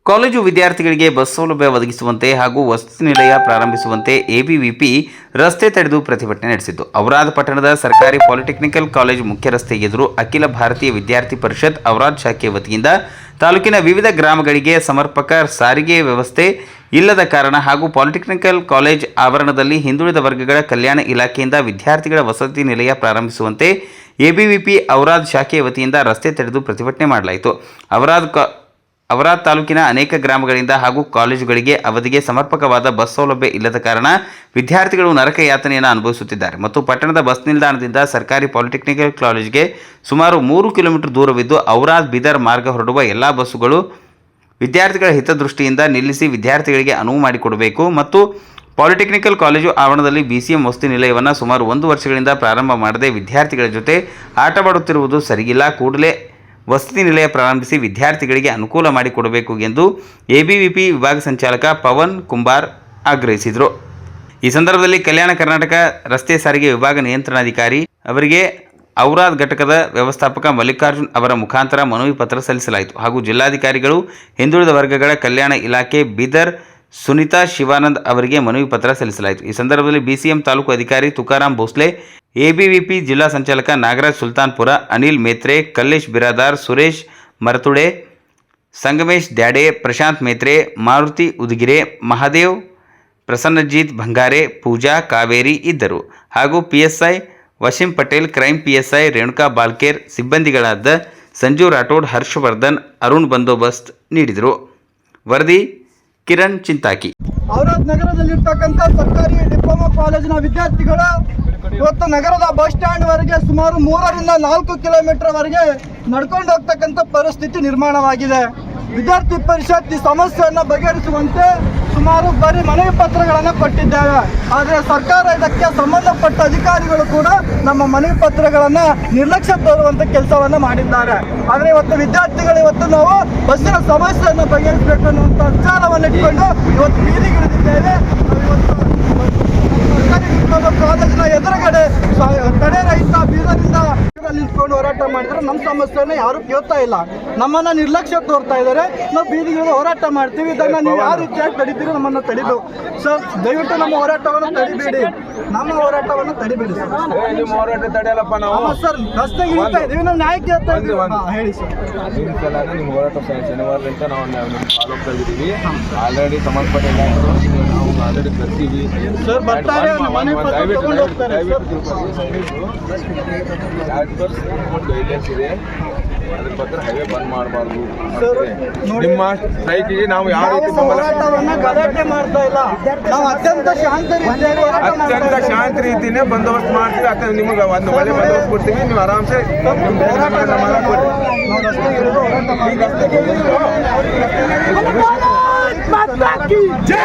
College ವಿದ್ಯಾರ್ಥಿಗಳಿಗೆ bus ಸೌಲಭ್ಯ ಒದಗಿಸುವಂತೆ ಹಾಗೂ ವಸತಿ ನಿಲಯ ಪ್ರಾರಂಭಿಸುವಂತೆ ಎಬಿವಿಪಿ ರಸ್ತೆ ತಡೆದು ಪ್ರತಿಭಟನೆ ನಡೆಸಿತು. ಔರಾದ್ ಪಟ್ಟಣದ ಸರ್ಕಾರಿ ಪಾಲಿಟೆಕ್ನಿಕಲ್ ಕಾಲೇಜು ಮುಖ್ಯ ರಸ್ತೆ ಎದುರು ಅಖಿಲ ಭಾರತೀಯ ವಿದ್ಯಾರ್ಥಿ ಪರಿಷತ್ ಔರಾದ್ ಶಾಖೆ ವತಿಯಿಂದ ತಾಲೂಕಿನ ವಿವಿಧ ಗ್ರಾಮಗಳಿಗೆ ಸಮರ್ಪಕ ಸಾರಿಗೆ ವ್ಯವಸ್ಥೆ ಇಲ್ಲದ ಕಾರಣ ಹಾಗೂ ಪಾಲಿಟೆಕ್ನಿಕಲ್ ಕಾಲೇಜ್ ಆವರಣದಲ್ಲಿ ಹಿಂದುಳಿದ ವರ್ಗಗಳ ಕಲ್ಯಾಣ ಇಲಾಖೆಯಿಂದ ವಿದ್ಯಾರ್ಥಿಗಳ ವಸತಿ ನಿಲಯ ಪ್ರಾರಂಭಿಸುವಂತೆ ಎಬಿವಿಪಿ ಔರಾದ್ ಶಾಖೆ ವತಿಯಿಂದ ರಸ್ತೆ ತಡೆದು ಪ್ರತಿಭಟನೆ ಮಾಡಲಾಯಿತು. ಔರಾದ್ ತಾಲೂಕಿನ ಅನೇಕ ಗ್ರಾಮಗಳಿಂದ ಹಾಗೂ ಕಾಲೇಜುಗಳಿಗೆ ಅವಧಿಗೆ ಸಮರ್ಪಕವಾದ ಬಸ್ ಸೌಲಭ್ಯ ಇಲ್ಲದ ಕಾರಣ ವಿದ್ಯಾರ್ಥಿಗಳು ನರಕ ಯಾತನೆಯನ್ನು ಅನುಭವಿಸುತ್ತಿದ್ದಾರೆ ಮತ್ತು ಪಟ್ಟಣದ ಬಸ್ ನಿಲ್ದಾಣದಿಂದ ಸರ್ಕಾರಿ ಪಾಲಿಟೆಕ್ನಿಕಲ್ ಕಾಲೇಜಿಗೆ ಸುಮಾರು 3 ಕಿಲೋಮೀಟರ್ ದೂರವಿದ್ದು ಔರಾದ್ ಬೀದರ್ ಮಾರ್ಗ ಹೊರಡುವ ಎಲ್ಲ ಬಸ್ಸುಗಳು ವಿದ್ಯಾರ್ಥಿಗಳ ಹಿತದೃಷ್ಟಿಯಿಂದ ನಿಲ್ಲಿಸಿ ವಿದ್ಯಾರ್ಥಿಗಳಿಗೆ ಅನುವು ಮಾಡಿಕೊಡಬೇಕು ಮತ್ತು ಪಾಲಿಟೆಕ್ನಿಕಲ್ ಕಾಲೇಜು ಆವರಣದಲ್ಲಿ ಬಿಸಿಎಂ ವಸತಿ ನಿಲಯವನ್ನು ಸುಮಾರು 1 ವರ್ಷಗಳಿಂದ ಪ್ರಾರಂಭ ಮಾಡದೆ ವಿದ್ಯಾರ್ಥಿಗಳ ಜೊತೆ ಆಟವಾಡುತ್ತಿರುವುದು ಸರಿಯಿಲ್ಲ. ಕೂಡಲೇ ವಸತಿ ನಿಲಯ ಪ್ರಾರಂಭಿಸಿ ವಿದ್ಯಾರ್ಥಿಗಳಿಗೆ ಅನುಕೂಲ ಮಾಡಿಕೊಡಬೇಕು ಎಂದು ಎಬಿವಿಪಿ ವಿಭಾಗ ಸಂಚಾಲಕ ಪವನ್ ಕುಂಬಾರ್ ಆಗ್ರಹಿಸಿದರು. ಈ ಸಂದರ್ಭದಲ್ಲಿ ಕಲ್ಯಾಣ ಕರ್ನಾಟಕ ರಸ್ತೆ ಸಾರಿಗೆ ವಿಭಾಗ ನಿಯಂತ್ರಣಾಧಿಕಾರಿ ಅವರಿಗೆ ಔರಾದ್ ಘಟಕದ ವ್ಯವಸ್ಥಾಪಕ ಮಲ್ಲಿಕಾರ್ಜುನ್ ಅವರ ಮುಖಾಂತರ ಮನವಿ ಪತ್ರ ಸಲ್ಲಿಸಲಾಯಿತು ಹಾಗೂ ಜಿಲ್ಲಾಧಿಕಾರಿಗಳು ಹಿಂದುಳಿದ ವರ್ಗಗಳ ಕಲ್ಯಾಣ ಇಲಾಖೆ ಬೀದರ್ ಸುನೀತಾ ಶಿವಾನಂದ್ ಅವರಿಗೆ ಮನವಿ ಪತ್ರ ಸಲ್ಲಿಸಲಾಯಿತು. ಈ ಸಂದರ್ಭದಲ್ಲಿ ಬಿಸಿಎಂ ತಾಲೂಕು ಅಧಿಕಾರಿ ತುಕಾರಾಮ್ ಭೋಸ್ಲೆ, ಎಬಿವಿಪಿ ಜಿಲ್ಲಾ ಸಂಚಾಲಕ ನಾಗರಾಜ್ ಸುಲ್ತಾನ್ಪುರ, ಅನಿಲ್ ಮೇತ್ರೆ, ಕಲ್ಲೇಶ್ ಬಿರಾದಾರ್, ಸುರೇಶ್ ಮರತುಡೆ, ಸಂಗಮೇಶ್ ದ್ಯಾಡೆ, ಪ್ರಶಾಂತ್ ಮೇತ್ರೆ, ಮಾರುತಿ ಉದಗಿರೆ, ಮಹಾದೇವ್, ಪ್ರಸನ್ನಜಿತ್ ಭಂಗಾರೆ, ಪೂಜಾ ಕಾವೇರಿ ಇದ್ದರು ಹಾಗೂ PSI Waseem Patel, crime PSI Renuka Balkere, ಸಿಬ್ಬಂದಿಗಳಾದ ಸಂಜು ರಾಠೋಡ್, ಹರ್ಷವರ್ಧನ್, ಅರುಣ್ ಬಂದೋಬಸ್ತ್ ನೀಡಿದರು. ವರದಿ ಕಿರಣ್ ಚಿಂತಾಕಿ. ಔರಾದ್ ನಗರದಲ್ಲಿರ್ತಕ್ಕಂಥ ಸರ್ಕಾರಿ ಡಿಪ್ಲೊಮಾ ಕಾಲೇಜಿನ ವಿದ್ಯಾರ್ಥಿಗಳು ಇವತ್ತು ನಗರದ ಬಸ್ ಸ್ಟ್ಯಾಂಡ್ ವರೆಗೆ ಸುಮಾರು 3 ರಿಂದ 4 ಕಿಲೋಮೀಟರ್ ವರೆಗೆ ನಡ್ಕೊಂಡು ಹೋಗ್ತಕ್ಕಂಥ ಪರಿಸ್ಥಿತಿ ನಿರ್ಮಾಣವಾಗಿದೆ. ವಿದ್ಯಾರ್ಥಿ ಪರಿಷತ್ ಈ ಸಮಸ್ಯೆಯನ್ನು ಬಗೆಹರಿಸುವಂತೆ ಸುಮಾರು ಬಾರಿ ಮನವಿ ಪತ್ರಗಳನ್ನು ಕೊಟ್ಟಿದ್ದೇವೆ. ಆದರೆ ಸರ್ಕಾರ ಇದಕ್ಕೆ ಸಂಬಂಧಪಟ್ಟ ಅಧಿಕಾರಿಗಳು ಕೂಡ ನಮ್ಮ ಮನವಿ ಪತ್ರಗಳನ್ನು ನಿರ್ಲಕ್ಷ್ಯ ತೋರುವಂಥ ಕೆಲಸವನ್ನು ಮಾಡಿದ್ದಾರೆ. ಆದರೆ ಇವತ್ತು ವಿದ್ಯಾರ್ಥಿಗಳು ನಾವು ಬಸ್ಸಿನ ಸಮಸ್ಯೆಯನ್ನು ಬಗೆಹರಿಸಬೇಕು ಅನ್ನುವಂಥ ವಿಚಾರವನ್ನು ಇಟ್ಕೊಂಡು ಇವತ್ತು ಬೀದಿಗಿಳಿದಿದ್ದೇವೆ. ಸರ್ಕಾರಿ ಡಿಪ್ಲೊಮಾ ಕಾಲೇಜಿನ ಎದುರುಗಡೆ ತಡೆರಹಿತ ಬೀದರಿಂದ ನಿಂತ್ಕೊಂಡು ಹೋರಾಟ ಮಾಡಿದ್ರೆ ನಮ್ಮ ಸಮಸ್ಯೆಯನ್ನು ಯಾರು ಕೇಳ್ತಾ ಇಲ್ಲ. ನಮ್ಮನ್ನು ನಿರ್ಲಕ್ಷ್ಯ ತೋರ್ತಾ ಇದ್ದಾರೆ. ನಾವು ಬೀದಿಗಿಳಿದು ಹೋರಾಟ ಮಾಡ್ತೀವಿ. ಇದನ್ನು ನೀವು ಯಾವ ರೀತಿಯಾಗಿ ತಡಿತೀರಿ ನಮ್ಮನ್ನು ತಡಿಬೇಕು ಸರ್. ದಯವಿಟ್ಟು ನಮ್ಮ ಹೋರಾಟವನ್ನು ತಡಿಬೇಡಿ. ನಮ್ಮ ಹೋರಾಟವನ್ನು ತಡಿಬೇಡಿ ಸರ್. ನಿಮ್ಮ ಹೋರಾಟ ತಡೆಯಲ್ಲಪ್ಪ ನಾವು ಸರ್. ರಸ್ತೆಗೆ ಇಳಿತಾ ಇದ್ದೀವಿ, ನಾವು ನ್ಯಾಯ ಕೇಳ್ತಾ ಇದ್ದೀವಿ. ಹೇಳಿ ಸರ್. ನಿಮ್ಮ ಹೋರಾಟ ಶನಿವಾರದಿಂದ ನಾವು ಫಾಲೋ ಮಾಡಿದ್ದೀವಿ. ಆಲ್ರೆಡಿ ಸಂಬಂಧಪಟ್ಟ ನಾವು ಆಲ್ರೆಡಿ ಬರ್ತೀವಿ ಸರ್. ಬರ್ತಾರೆ ತಗೊಂಡು ಹೋಗ್ತಾರೆ. ಗೈಡ್ಲೈನ್ಸ್ ಇದೆ, ಅದ್ರ ಬಗ್ಗೆ ಹೈವೇ ಬಂದ್ ಮಾಡಬಾರ್ದು. ನಿಮ್ಮ ಸ್ಟ್ರೈಕಿಗೆ ನಾವು ಯಾವ ರೀತಿ ಹೋರಾಟವನ್ನು ಗಲಾಟೆ ಮಾಡ್ತಾ ಇಲ್ಲ. ನಾವು ಅತ್ಯಂತ ಶಾಂತ ರೀತಿನೇ ಬಂದೋಬಸ್ತ್ ಮಾಡ್ತೀವಿ. ಅಥವಾ ನಿಮಗೆ ಒಂದು ಒಳ್ಳೆ ಬಂದೋಬಸ್ತ್ ಕೊಡ್ತೀವಿ. ನೀವು ಆರಾಮ್ಸೆ ಜೈ